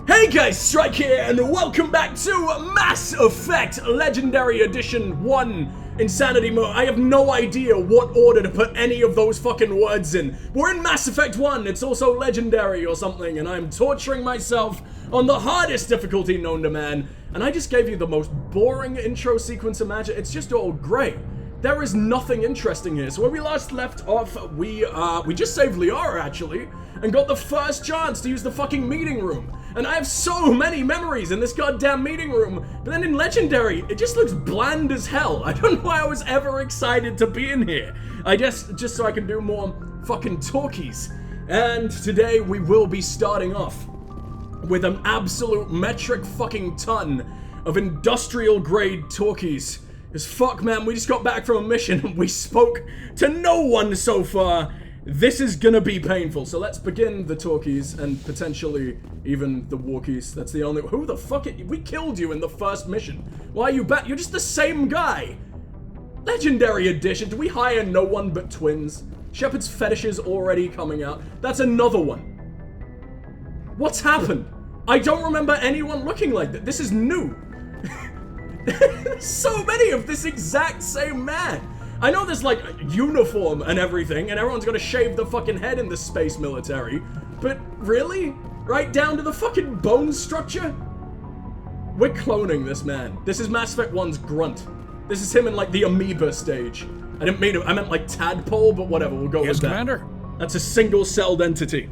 Hey guys, Strike here, and welcome back to Mass Effect Legendary Edition 1 Insanity Mode. I have no idea what order to put any of those fucking words in. We're in Mass Effect 1, it's also Legendary or something, and I'm torturing myself on the hardest difficulty known to man. And I just gave you the most boring intro sequence imaginable. It's just all great. There is nothing interesting here. So where we last left off, we just saved Liara, actually, and got the first chance to use the fucking meeting room. And I have so many memories in this goddamn meeting room, but then in Legendary, it just looks bland as hell. I don't know why I was ever excited to be in here. I guess just so I can do more fucking talkies. And today we will be starting off with an absolute metric fucking ton of industrial grade talkies. Because fuck man, we just got back from a mission and we spoke to no one so far. This is gonna be painful, so let's begin the talkies and potentially even the walkies. That's the only— who the fuck— we killed you in the first mission. Why are you back? You're just the same guy. Legendary Edition, do we hire no one but twins? Shepard's fetish is already coming out. That's another one. What's happened? I don't remember anyone looking like that. This is new. So many of this exact same man. I know there's like uniform and everything, and everyone's gonna shave the fucking head in the space military, but really? Right down to the fucking bone structure? We're cloning this man. This is Mass Effect 1's grunt. This is him in like the amoeba stage. I didn't mean it, I meant like tadpole, but whatever, we'll go with that. Commander. That's a single-celled entity.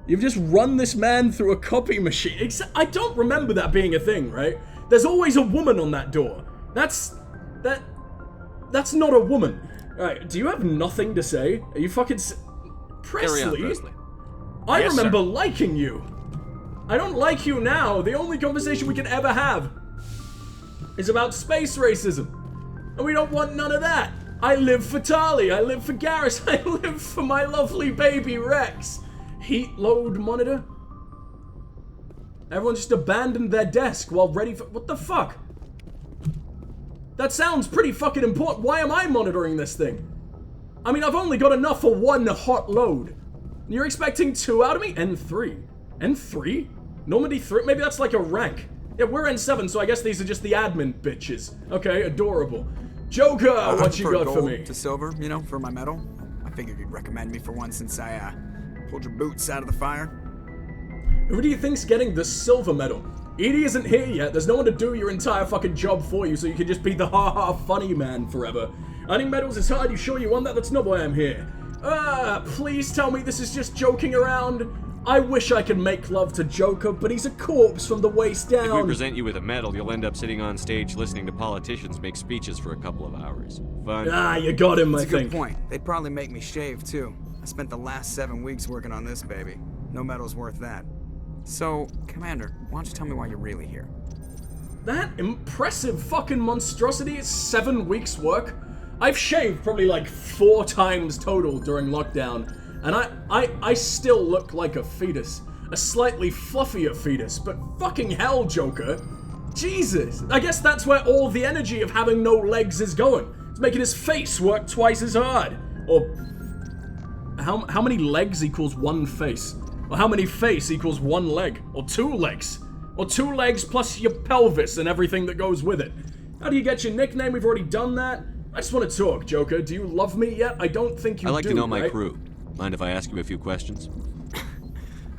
You've just run this man through a copy machine. Except I don't remember that being a thing, right? There's always a woman on that door. That's not a woman. Alright, do you have nothing to say? Are you fucking Presley? I remember liking you. I don't like you now. The only conversation we can ever have is about space racism. And we don't want none of that. I live for Tali. I live for Garrus. I live for my lovely baby Rex. Heat load monitor? Everyone just abandoned their desk while ready for— what the fuck? That sounds pretty fucking important. Why am I monitoring this thing? I mean, I've only got enough for one hot load. You're expecting 2 out of me? N3. N3? Normandy 3? Maybe that's like a rank. Yeah, we're N7, so I guess these are just the admin bitches. Okay, adorable. Joker, what you got for me? To silver, you know, for my medal. I figured you'd recommend me for one since I, pulled your boots out of the fire. Who do you think's getting the silver medal? Edie isn't here yet. There's no one to do your entire fucking job for you, so you can just be the ha-ha funny man forever. Earning medals is hard. You sure you want that? That's not why I'm here. Please tell me this is just joking around. I wish I could make love to Joker, but he's a corpse from the waist down. If we present you with a medal, you'll end up sitting on stage listening to politicians make speeches for a couple of hours. Fun? Ah, you got him, I think. That's a good point. They'd probably make me shave, too. I spent the last 7 weeks working on this baby. No medal's worth that. So, Commander, why don't you tell me why you're really here? That impressive fucking monstrosity is 7 weeks work. I've shaved probably like 4 times total during lockdown, and I still look like a fetus. A slightly fluffier fetus, but fucking hell, Joker. Jesus. I guess that's where all the energy of having no legs is going. It's making his face work twice as hard. Or how many legs equals 1 face? Or how many face equals 1 leg? Or 2 legs? Or 2 legs plus your pelvis and everything that goes with it? How do you get your nickname? We've already done that. I just want to talk, Joker. Do you love me yet? I don't think you do, I'd like to know my right? crew. Mind if I ask you a few questions?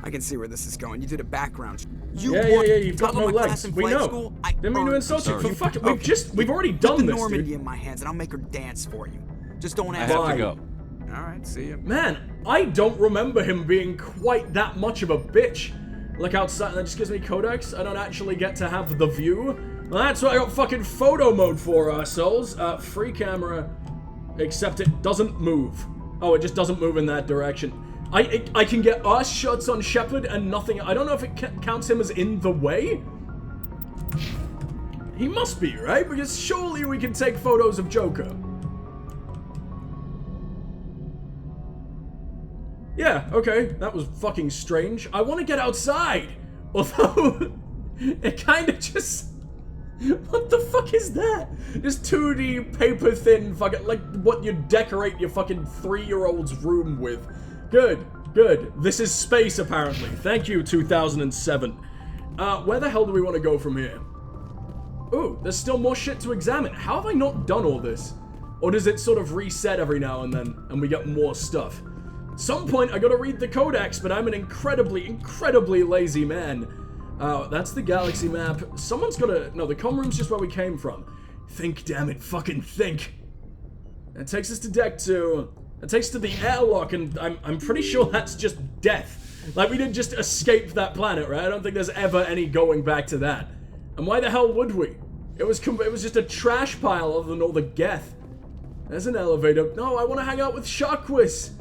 I can see where this is going. You did a background. Yeah, you've got no legs. We know. Didn't mean to insult you. For fuck it, we've already done this, Normandy dude. in my hands and I'll make her dance for you. Just don't ask. I have to go. Alright, see ya. Man, I don't remember him being quite that much of a bitch. Like outside, that just gives me codex. I don't actually get to have the view. Well, that's what I got fucking photo mode for, assholes. Free camera, except it doesn't move. Oh, it just doesn't move in that direction. I can get us shots on Shepard and nothing. I don't know if it counts him as in the way. He must be, right? Because surely we can take photos of Joker. Yeah, okay, that was fucking strange. I want to get outside. Although, it kind of just... what the fuck is that? Just 2D paper thin fucking, like what you decorate your fucking 3-year-old's room with. Good, good. This is space, apparently. Thank you, 2007. Where the hell do we want to go from here? Ooh, there's still more shit to examine. How have I not done all this? Or does it sort of reset every now and then, and we get more stuff? At some point, I gotta read the codex, but I'm an incredibly lazy man. That's the galaxy map. Someone's gotta... No, the comm room's just where we came from. Think, damn it, fucking think. That takes us to deck 2. That takes us to the airlock, and I'm pretty sure that's just death. Like, we didn't just escape that planet, right? I don't think there's ever any going back to that. And why the hell would we? It was just a trash pile other than all the geth. There's an elevator. No, I want to hang out with Sharkwis.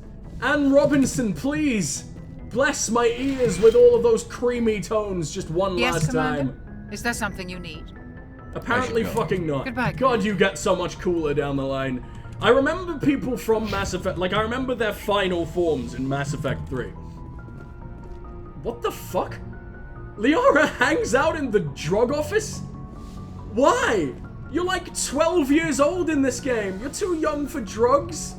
Anne Robinson, please. Bless my ears with all of those creamy tones just one last Commander? time. Is there something you need? Apparently fucking not. Goodbye, God, you get so much cooler down the line. I remember people from Mass Effect, like I remember their final forms in Mass Effect 3. What the fuck? Liara hangs out in the drug office? Why? You're like 12 years old in this game. You're too young for drugs.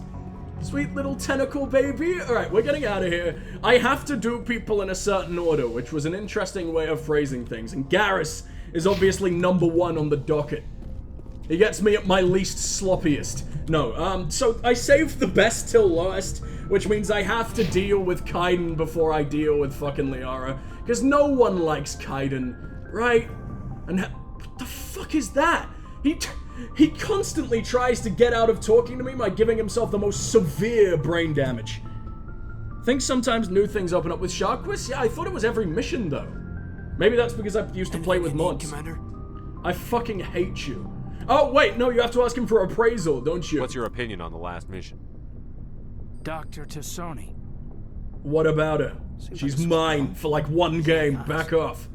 Sweet little tentacle baby. Alright, we're getting out of here. I have to do people in a certain order, which was an interesting way of phrasing things. And Garrus is obviously #1 on the docket. He gets me at my least sloppiest. No, so I saved the best till last, which means I have to deal with Kaiden before I deal with fucking Liara. Because no one likes Kaiden, right? And what the fuck is that? He constantly tries to get out of talking to me by giving himself the most severe brain damage. I think sometimes new things open up with Sharkwis. Yeah, I thought it was every mission, though. Maybe that's because I used to play with mods. Commander? I fucking hate you. Oh, wait, no, you have to ask him for appraisal, don't you? What's your opinion on the last mission? Dr. Tassoni. What about her? She's mine for like one game. Back off.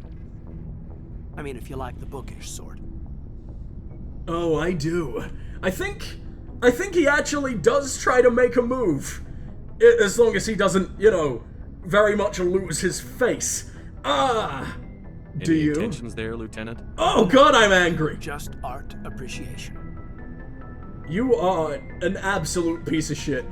I mean, if you like the bookish sort. Oh, I do. I think he actually does try to make a move. As long as he doesn't, you know, very much lose his face. Ah! Do Any you? intentions there, Lieutenant? Oh god, I'm angry! Just art appreciation. You are an absolute piece of shit.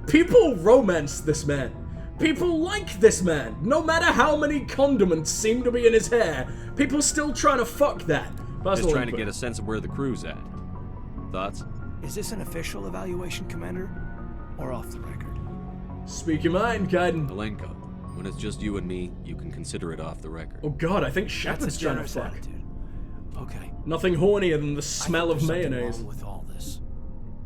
People romance this man. People like this man. No matter how many condiments seem to be in his hair, people still trying to fuck that. Just trying to get a sense of where the crew's at. Thoughts? Is this an official evaluation, Commander? Or off the record? Speak your mind, Kaiden. Malenko, when it's just you and me, you can consider it off the record. Oh god, I think That's Shepard's a trying to generous fuck. attitude. Okay. Nothing hornier than the smell I of think there's something mayonnaise. wrong with all this.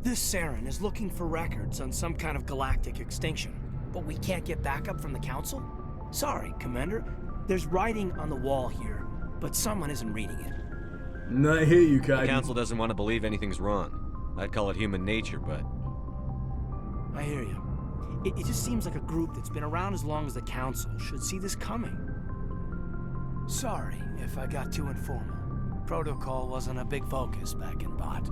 This Saren is looking for records on some kind of galactic extinction, but we can't get backup from the Council? Sorry, Commander. There's writing on the wall here, but someone isn't reading it. No, I hear you, The Kaiden. Council doesn't want to believe anything's wrong. I'd call it human nature, but... I hear you. It just seems like a group that's been around as long as the Council should see this coming. Sorry if I got too informal. Protocol wasn't a big focus back in Bot.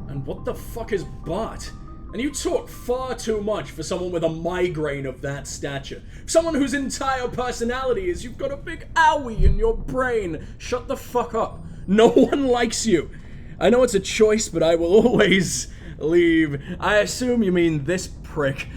And what the fuck is Bot? And you talk far too much for someone with a migraine of that stature. Someone whose entire personality is you've got a big owie in your brain. Shut the fuck up. No one likes you. I know it's a choice, but I will always leave. I assume you mean this prick.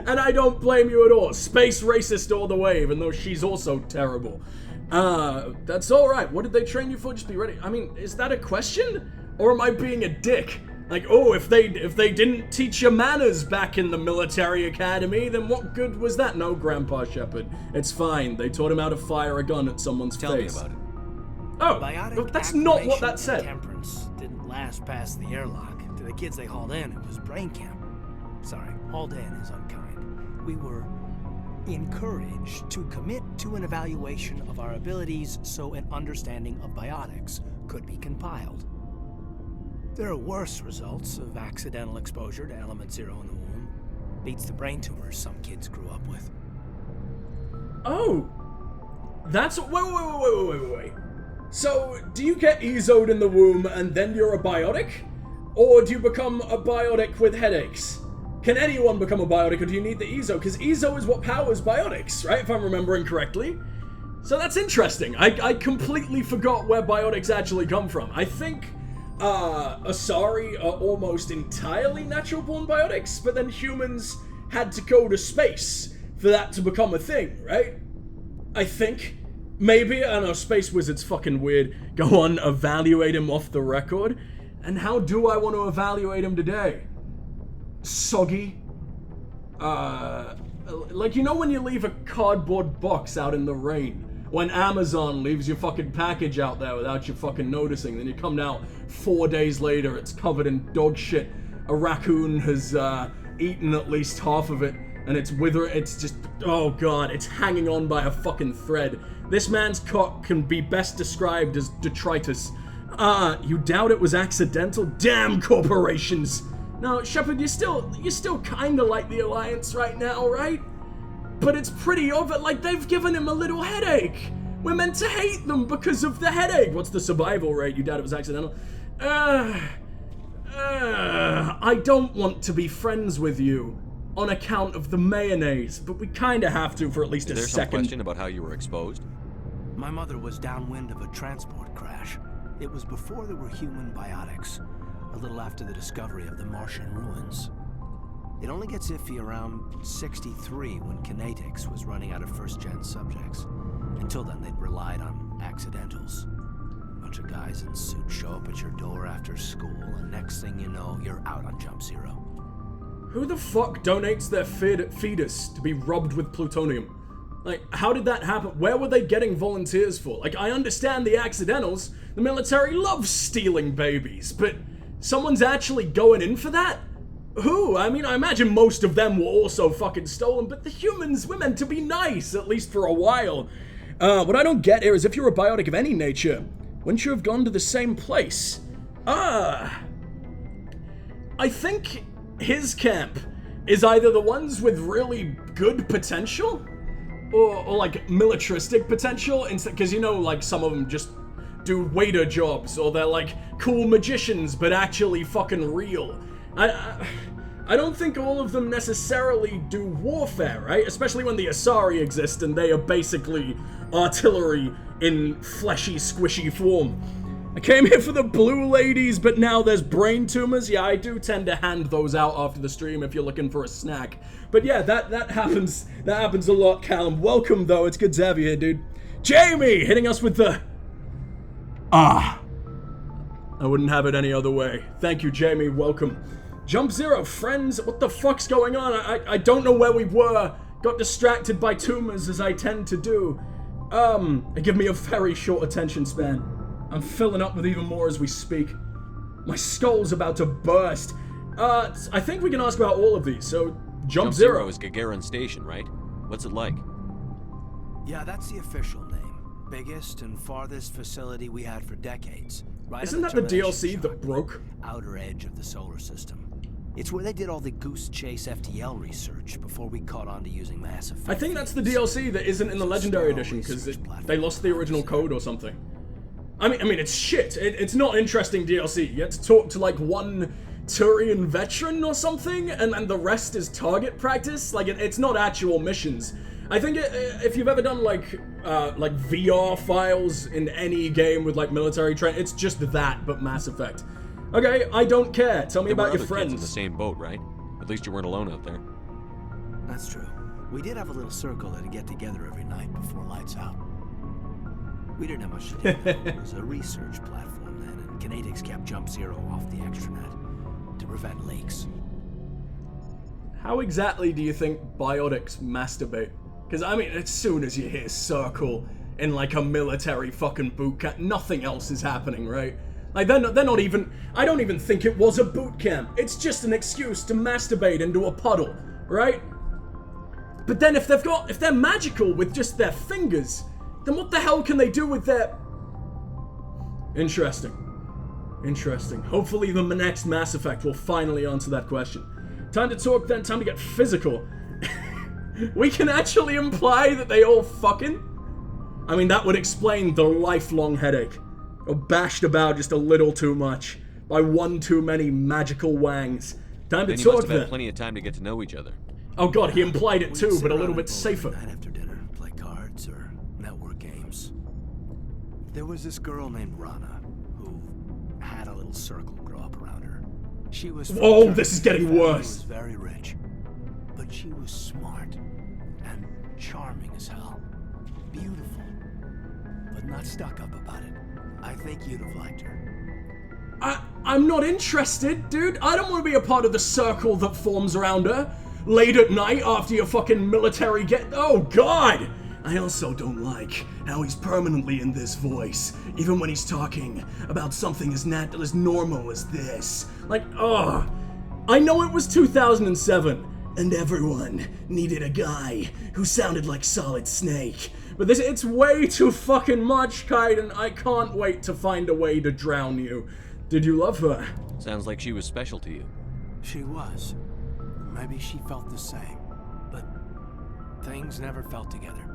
And I don't blame you at all. Space racist all the way, even though she's also terrible. That's alright. What did they train you for? Just be ready. I mean, is that a question? Or am I being a dick? Like, oh, if they didn't teach you manners back in the military academy, then what good was that? No, Grandpa Shepard. It's fine. They taught him how to fire a gun at someone's Tell me face. about it. Oh, Biotic but that's not what that activation said. and Temperance didn't last past the airlock. To the kids they hauled in, it was brain camp. Sorry, hauled in is unkind. We were encouraged to commit to an evaluation of our abilities so an understanding of biotics could be compiled. There are worse results of accidental exposure to element 0 in the womb. Beats the brain tumors some kids grew up with. Oh, that's wait. So, do you get ezoed in the womb and then you're a biotic? Or do you become a biotic with headaches? Can anyone become a biotic, or do you need the ezo? Because ezo is what powers biotics, right? If I'm remembering correctly. So that's interesting. I completely forgot where biotics actually come from. I think Asari are almost entirely natural-born biotics, but then humans had to go to space for that to become a thing, right? I think. Maybe, I don't know, Space Wizard's fucking weird. Go on, evaluate him off the record. And how do I want to evaluate him today? Soggy. Like, you know when you leave a cardboard box out in the rain? When Amazon leaves your fucking package out there without you fucking noticing, then you come out 4 days later, it's covered in dog shit. A raccoon has eaten at least half of it, and it's withering. It's just, oh god, it's hanging on by a fucking thread. This man's cock can be best described as detritus. You doubt it was accidental? Damn corporations! Now, Shepard, you still kinda like the Alliance right now, right? But it's pretty over, like they've given him a little headache. We're meant to hate them because of the headache. What's the survival rate? You doubt it was accidental? I don't want to be friends with you on account of the mayonnaise, but we kinda have to for at least a second. Is there some question about how you were exposed? My mother was downwind of a transport crash. It was before there were human biotics, a little after the discovery of the Martian ruins. It only gets iffy around 63 when Kinetics was running out of first-gen subjects. Until then, they'd relied on accidentals. A bunch of guys in suits show up at your door after school, and next thing you know, you're out on Jump Zero. Who the fuck donates their fetus to be rubbed with plutonium? Like, how did that happen? Where were they getting volunteers for? Like, I understand the accidentals. The military loves stealing babies, but someone's actually going in for that? Who? I mean, I imagine most of them were also fucking stolen, but the humans were meant to be nice, at least for a while. What I don't get here is if you're a biotic of any nature, wouldn't you have gone to the same place? I think his camp is either the ones with really good potential, or like militaristic potential, because you know, like some of them just do waiter jobs, or they're like cool magicians, but actually fucking real. I don't think all of them necessarily do warfare, right? Especially when the Asari exist and they are basically artillery in fleshy, squishy form. I came here for the blue ladies, but now there's brain tumors. Yeah, I do tend to hand those out after the stream if you're looking for a snack. But yeah, that happens a lot, Callum. Welcome, though. It's good to have you here, dude. Jamie, hitting us with the... I wouldn't have it any other way. Thank you, Jamie. Welcome. Jump Zero, friends. What the fuck's going on? I don't know where we were. Got distracted by tumors, as I tend to do. They give me a very short attention span. I'm filling up with even more as we speak. My skull's about to burst. I think we can ask about all of these, so Jump Zero is Gagarin Station, right? What's it like? Yeah, that's the official name. Biggest and farthest facility we had for decades. Right. Isn't that the DLC that broke? Outer edge of the solar system. It's where they did all the Goose Chase FTL research before we caught on to using Mass Effect. I think that's the DLC that isn't in the Legendary Edition because they lost the original code or something. I mean, it's shit. It's not interesting DLC. You have to talk to like one Turian veteran or something, and the rest is target practice. Like it's not actual missions. I think if you've ever done like VR files in any game with like military training, it's just that, but Mass Effect. Okay, I don't care. Tell me about your friends. Kids in the same boat, right? At least you weren't alone out there. That's true. We did have a little circle that'd get together every night before lights out. We didn't have much to do. It was a research platform then, and Kinetics kept Jump Zero off the extranet to prevent leaks. How exactly do you think biotics masturbate? Because, I mean, as soon as you hear circle in, like, a military fucking boot camp, nothing else is happening, right? Like, they're not even... I don't even think it was a boot camp. It's just an excuse to masturbate into a puddle, right? But then if they're magical with just their fingers, then what the hell can they do with their... Interesting. Hopefully the next Mass Effect will finally answer that question. Time to talk then, time to get physical. We can actually imply that they all fucking... I mean, that would explain the lifelong headache. Or bashed about just a little too much by one too many magical wangs. Time to talk then. You must have had plenty of time to get to know each other. Oh god, he implied it too, but a little bit safer. Night after dinner, play cards or network games. There was this girl named Rana who had a little circle grow up around her. She was... Oh, this is getting worse. She was very rich, but she was smart and charming as hell. beautiful, but not stuck up about it. I think you'd have liked her. I'm not interested, dude. I don't want to be a part of the circle that forms around her late at night after your fucking military oh god! I also don't like how he's permanently in this voice, even when he's talking about something as normal as this. Like, ugh. I know it was 2007, and everyone needed a guy who sounded like Solid Snake. But it's way too fucking much, Kaiden. I can't wait to find a way to drown you. Did you love her? Sounds like she was special to you. She was. Maybe she felt the same, but things never felt together.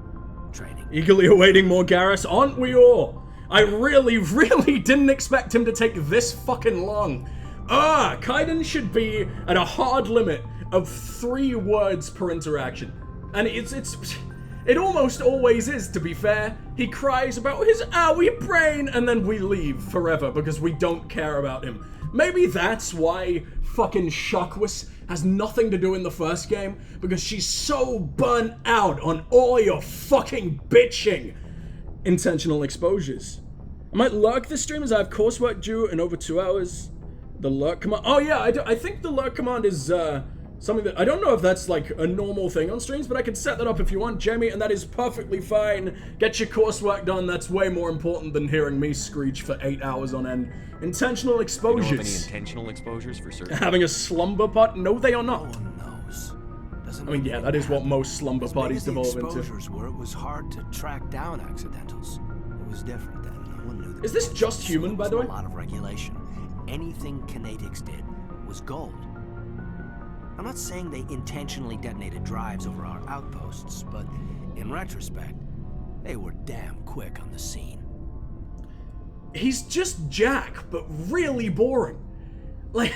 Training. Eagerly awaiting more Garrus, aren't we all? I really didn't expect him to take this fucking long. Kaiden should be at a hard limit of 3 words per interaction. And it almost always is, to be fair. He cries about his owie brain, and then we leave forever because we don't care about him. Maybe that's why fucking Shockwis has nothing to do in the first game, because she's so burnt out on all your fucking bitching. Intentional exposures. I might lurk this stream as I have coursework due in over 2 hours. The lurk command. Oh yeah, I think the lurk command is something that I don't know if that's like a normal thing on streams, but I can set that up if you want, Jamie, and that is perfectly fine. Get your coursework done. That's way more important than hearing me screech for 8 hours on end. Intentional exposures. You know of any intentional exposures for certain? Having a slumber part? No, they are not. No one knows. I mean, yeah, that is what most slumber parties devolve into. Exposures were, it was hard to track down accidentals. It was different then. No one knew. Is this just human, by the way? A lot of regulation. Anything Kinetics did was gold. I'm not saying they intentionally detonated drives over our outposts, but in retrospect, they were damn quick on the scene. He's just Jack, but really boring. Like,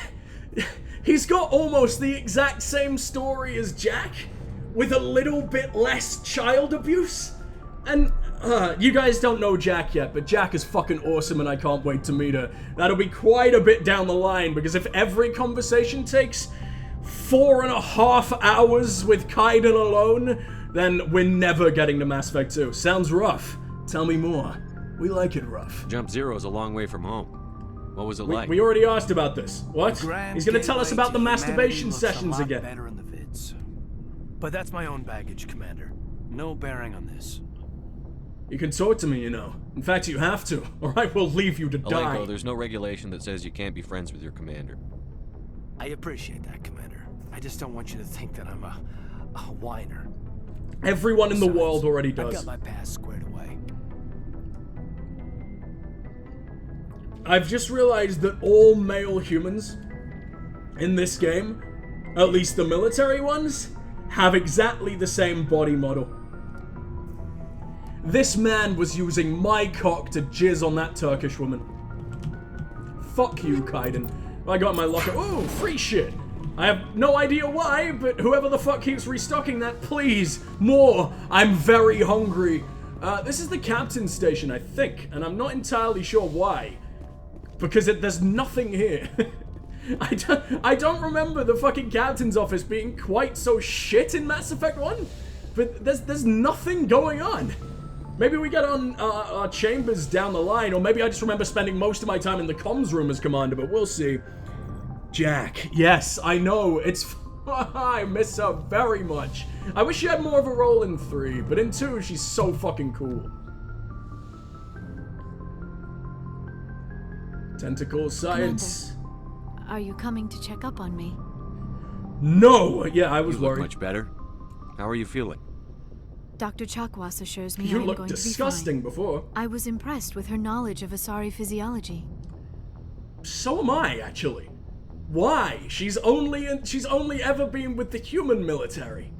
he's got almost the exact same story as Jack, with a little bit less child abuse. And, you guys don't know Jack yet, but Jack is fucking awesome and I can't wait to meet her. That'll be quite a bit down the line, because if every conversation takes 4.5 hours with Kaiden alone, then we're never getting to Mass Effect 2. Sounds rough. Tell me more. We like it rough. Jump Zero is a long way from home. What was it like? We already asked about this. What? He's gonna tell us about the masturbation sessions again. Better in the vids. But that's my own baggage, Commander. No bearing on this. You can talk to me, you know. In fact, you have to, or I will leave you to die. Alenko, there's no regulation that says you can't be friends with your commander. I appreciate that, Commander. I just don't want you to think that I'm a whiner. Everyone in the world already does. I've got my past squared away. I've just realized that all male humans in this game, at least the military ones, have exactly the same body model. This man was using my cock to jizz on that Turkish woman. Fuck you, Kaiden. I got my locker. Ooh, free shit. I have no idea why, but whoever the fuck keeps restocking that, please, more. I'm very hungry. This is the captain's station, I think, and I'm not entirely sure why. Because there's nothing here. I don't remember the fucking captain's office being quite so shit in Mass Effect 1, but there's nothing going on. Maybe we get on our chambers down the line, or maybe I just remember spending most of my time in the comms room as commander, but we'll see. Jack, yes, I know, it's... I miss her very much. I wish she had more of a role in 3, but in 2, she's so fucking cool. Tentacle science. Commander, are you coming to check up on me? No! Yeah, I was You look worried. much better. How are you feeling? Dr. Chakwas assures me You I am looked going disgusting to be fine. before. I was impressed with her knowledge of Asari physiology. So am I, actually. Why? She's only ever been with the human military.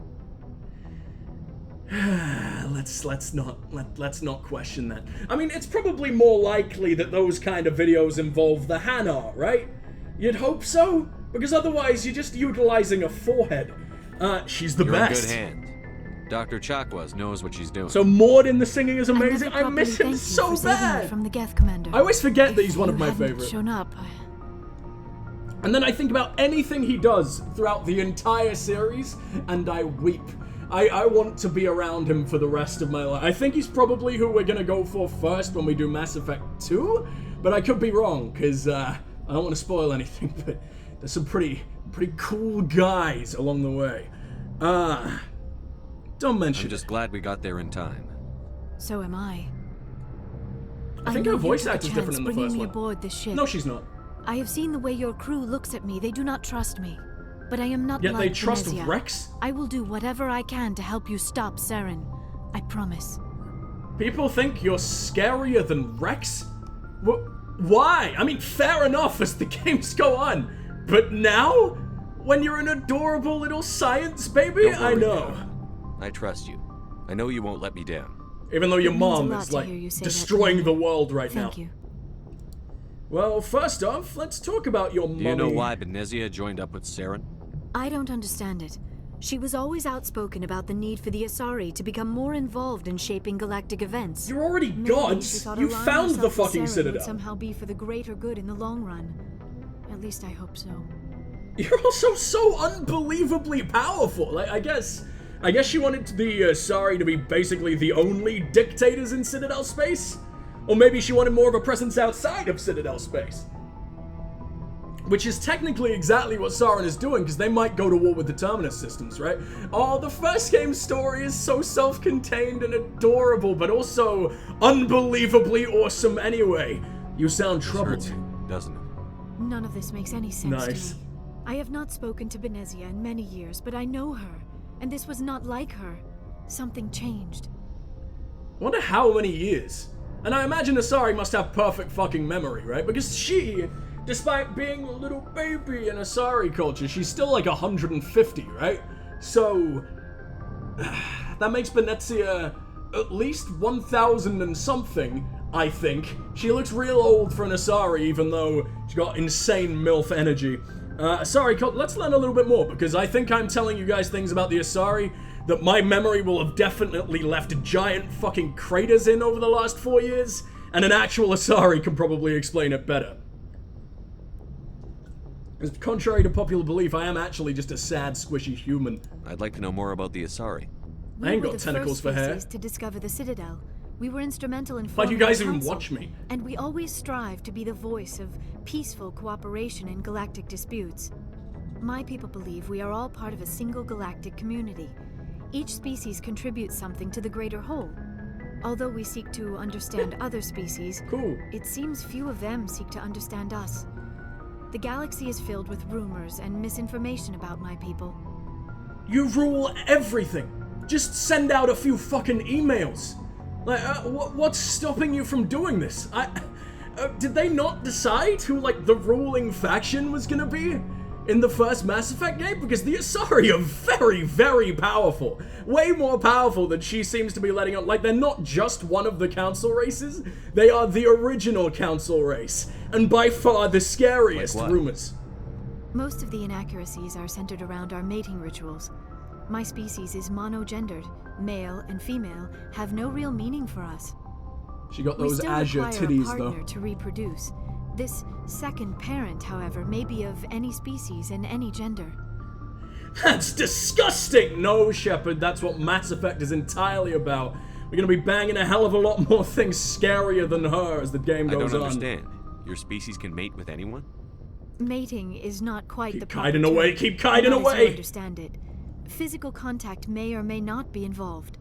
let's not question that. I mean, it's probably more likely that those kind of videos involve the Hanar, right? You'd hope so, because otherwise you're just utilizing a forehead. She's the You're best. in good hands. Dr. Chakwas knows what she's doing. So Maud in the singing is amazing. I I miss him so bad. From the Geth, Commander. I always forget that he's one If of my you hadn't favorites. shown up. And then I think about anything he does throughout the entire series, and I weep. I want to be around him for the rest of my life. I think he's probably who we're gonna go for first when we do Mass Effect 2, but I could be wrong, because I don't want to spoil anything, but there's some pretty cool guys along the way. Don't mention I'm just glad we got there in time. So am I. I think know her voice you took a act is different chance in the bringing first me one. aboard this ship. No, she's not. I have seen the way your crew looks at me. They do not trust me. But I am not Yet like they trust Venezia. Rex? I will do whatever I can to help you stop Saren. I promise. People think you're scarier than Rex? Why? I mean, fair enough as the games go on. But now? When you're an adorable little science baby? Don't worry, I know. man. I trust you. I know you won't let me down. Even though your It means a mom lot is, to like, hear you say that, destroying Leon. the world right now. Thank you. Well, first off, let's talk about your mummy. Do you know why Venezia joined up with Saren? I don't understand it. She was always outspoken about the need for the Asari to become more involved in shaping galactic events. You're already Maybe she gods. thought You aligning found the herself with fucking Saren Citadel. would somehow be for the greater good in the long run. At least I hope so. You're also so unbelievably powerful. Like, I guess she wanted the Asari to be basically the only dictators in Citadel space? Or maybe she wanted more of a presence outside of Citadel space. Which is technically exactly what Saren is doing, because they might go to war with the Terminus systems, right? Oh, the first game's story is so self-contained and adorable, but also unbelievably awesome anyway. You sound This troubled. hurts you, doesn't it? None of this makes any sense Nice. to me. I have not spoken to Venezia in many years, but I know her, and this was not like her. Something changed. Wonder how many years. And I imagine Asari must have perfect fucking memory, right? Because she, despite being a little baby in Asari culture, she's still like 150, right? So, that makes Venezia at least 1,000 and something, I think. She looks real old for an Asari, even though she's got insane MILF energy. Asari culture, let's learn a little bit more, because I think I'm telling you guys things about the Asari that my memory will have definitely left giant fucking craters in over the last 4 years, and an actual Asari can probably explain it better. Because contrary to popular belief, I am actually just a sad, squishy human. I'd like to know more about the Asari. I ain't We were got the tentacles first for hair. species to discover the Citadel. We were instrumental in Like forming you guys the even council, watch me. and we always strive to be the voice of peaceful cooperation in galactic disputes. My people believe we are all part of a single galactic community. Each species contributes something to the greater whole. Although we seek to understand other species, Cool. it seems few of them seek to understand us. The galaxy is filled with rumors and misinformation about my people. You rule everything. Just send out a few fucking emails. Like, what's stopping you from doing this? Did they not decide who, like, the ruling faction was gonna be in the first Mass Effect game? Because the Asari are very, very powerful. Way more powerful than she seems to be letting on. Like, they're not just one of the council races. They are the original council race. And by far the scariest Like what? rumors. Most of the inaccuracies are centered around our mating rituals. My species is monogendered. Male and female have no real meaning for us. She got We those still azure require titties, a partner though. to reproduce. This second parent, however, may be of any species and any gender. That's disgusting! No, Shepard, that's what Mass Effect is entirely about. We're gonna be banging a hell of a lot more things scarier than her as the game I goes don't on. understand. Your species can mate with anyone? Mating is not quite Keep the proper kiting term, away, keep kiting not as you away! understand it. Physical contact may or may not be involved,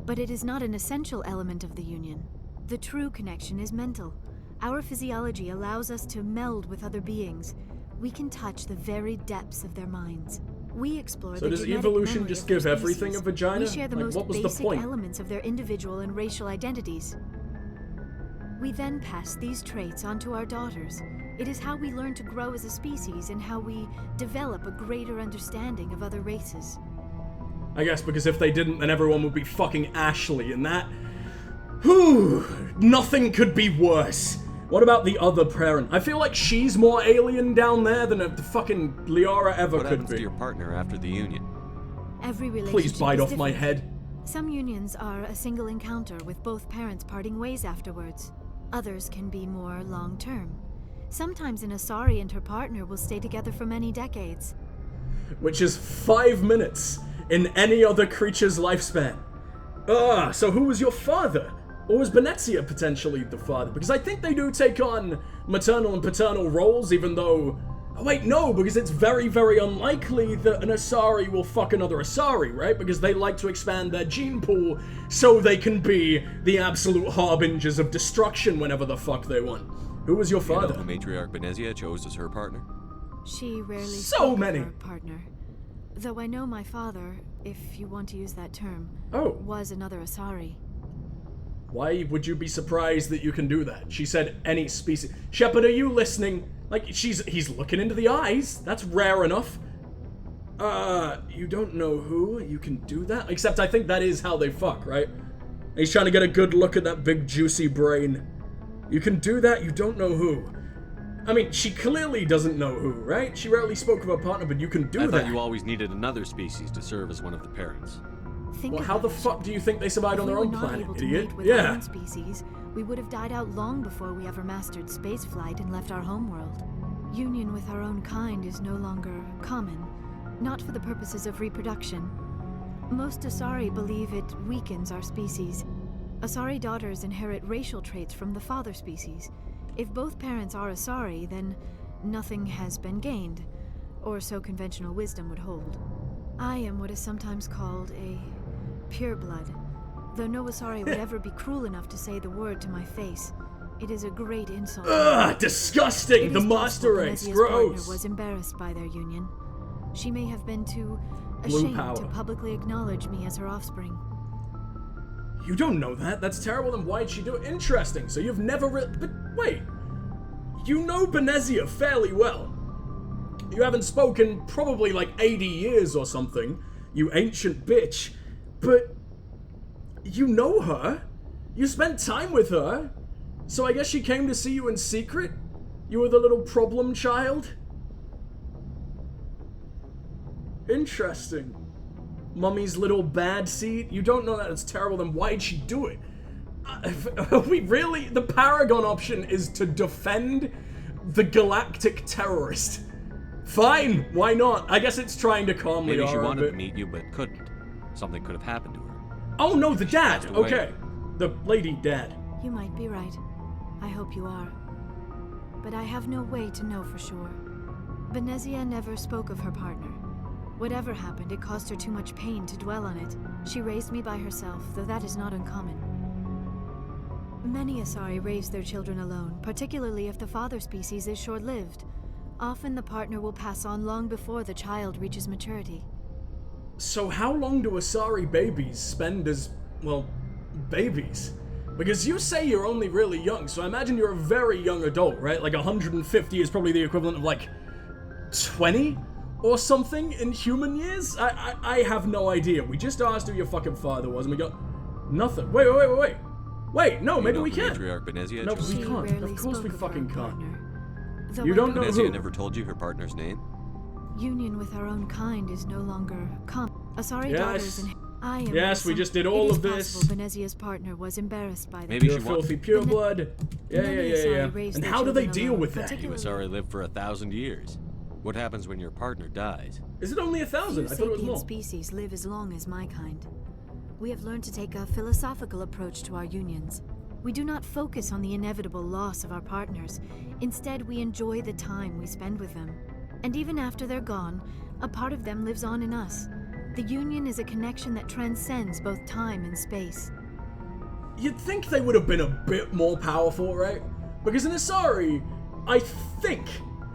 but it is not an essential element of the union. The true connection is mental. Our physiology allows us to meld with other beings. We can touch the very depths of their minds. We explore So the does genetic evolution memory just of their give everything species. a vagina? We share the Like, most what was the basic point? elements of their individual and racial identities. We then pass these traits on to our daughters. It is how we learn to grow as a species and how we develop a greater understanding of other races. I guess because if they didn't, then everyone would be fucking Ashley, and that... Whew, nothing could be worse. What about the other parent? I feel like she's more alien down there than the fucking Liara ever What could happens be. to your partner after the union? Every relationship Please bite is off my different. head. Some unions are a single encounter with both parents parting ways afterwards. Others can be more long-term. Sometimes an Asari and her partner will stay together for many decades. Which is 5 minutes. in any other creature's lifespan. So who was your father? Or was Venezia potentially the father? Because I think they do take on maternal and paternal roles, even though... Oh wait, no, because it's very, very unlikely that an Asari will fuck another Asari, right? Because they like to expand their gene pool so they can be the absolute harbingers of destruction whenever the fuck they want. Who was your father? You know who matriarch Venezia chose as her partner? She rarely So spoke of many. her partner. Though I know my father, if you want to use that term, Oh. was another Asari. Why would you be surprised that you can do that? She said any species. Shepard, are you listening? Like, he's looking into the eyes. That's rare enough. You don't know who? You can do that? Except I think that is how they fuck, right? He's trying to get a good look at that big juicy brain. You can do that? You don't know who. I mean, she clearly doesn't know who, right? She rarely spoke of her partner, but you can do I that. thought you always needed another species to serve as one of the parents. Well, how the fuck do you think they survived on their own planet, idiot? With our own species, we would have died out long before we ever mastered spaceflight and left our homeworld. Union with our own kind is no longer common, not for the purposes of reproduction. Most Asari believe it weakens our species. Asari daughters inherit racial traits from the father species. If both parents are Asari, then nothing has been gained, or so conventional wisdom would hold. I am what is sometimes called a pureblood, though no Asari would ever be cruel enough to say the word to my face. It is a great insult. Ugh, disgusting! The master race, Venezia's gross! partner was embarrassed by their union. She may have been too Blue ashamed power. to publicly acknowledge me as her offspring. You don't know that. That's terrible. Then why'd she do it? Interesting. So you've never but wait. You know Venezia fairly well. You haven't spoken probably like 80 years or something, you ancient bitch. But you know her. You spent time with her. So I guess she came to see you in secret? You were the little problem child? Interesting. Mummy's little bad seed? You don't know that it's terrible, then why'd she do it? Are we really? The Paragon option is to defend the galactic terrorist. Fine, why not? I guess it's trying to calm Maybe she Liara a wanted bit. to meet you, but couldn't. Something could have happened to her. Oh no, the dad! passed away. Okay. The lady dad. You might be right. I hope you are. But I have no way to know for sure. Venezia never spoke of her partner. Whatever happened, it caused her too much pain to dwell on it. She raised me by herself, though that is not uncommon. Many Asari raise their children alone, particularly if the father species is short-lived. Often the partner will pass on long before the child reaches maturity. So how long do Asari babies spend as, well, babies? Because you say you're only really young, so I imagine you're a very young adult, right? Like 150 is probably the equivalent of like 20 or something in human years? I have no idea. We just asked who your fucking father was and we got nothing. Wait, no, maybe we can. Matriarch Venezia No, chose we She can't. rarely Of course we spoke of fucking her can't. partner. Though You I don't know Venezia who? never told you her partner's name? Union with our own kind is no longer common. Asari Yes. daughters and I am Yes, we some- just did It all is of this. possible Venezia's partner was embarrassed by them. Maybe You're she filthy wanted. pureblood. Yeah. Many Asari raise And their how do they children deal alone, with that? You Asari lived for 1,000 years. What happens when your partner dies? Is it only 1,000? Few I thought it was sapient more. species live as long as my kind. We have learned to take a philosophical approach to our unions. We do not focus on the inevitable loss of our partners. Instead, we enjoy the time we spend with them. And even after they're gone, a part of them lives on in us. The union is a connection that transcends both time and space. You'd think they would have been a bit more powerful, right? Because an Asari, I think,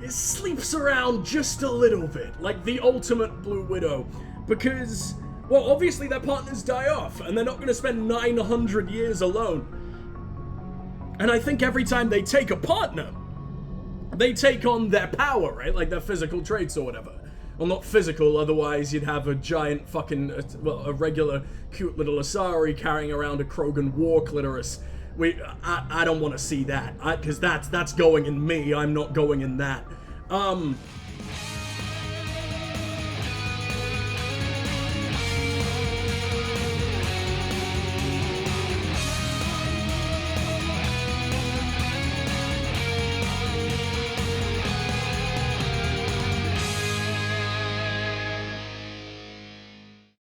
it sleeps around just a little bit, like the ultimate Blue Widow. Because, well, obviously their partners die off, and they're not going to spend 900 years alone. And I think every time they take a partner, they take on their power, right? Like their physical traits or whatever. Well, not physical, otherwise you'd have a giant fucking, a regular cute little Asari carrying around a Krogan war clitoris. I don't want to see that, because that's going in me. I'm not going in that.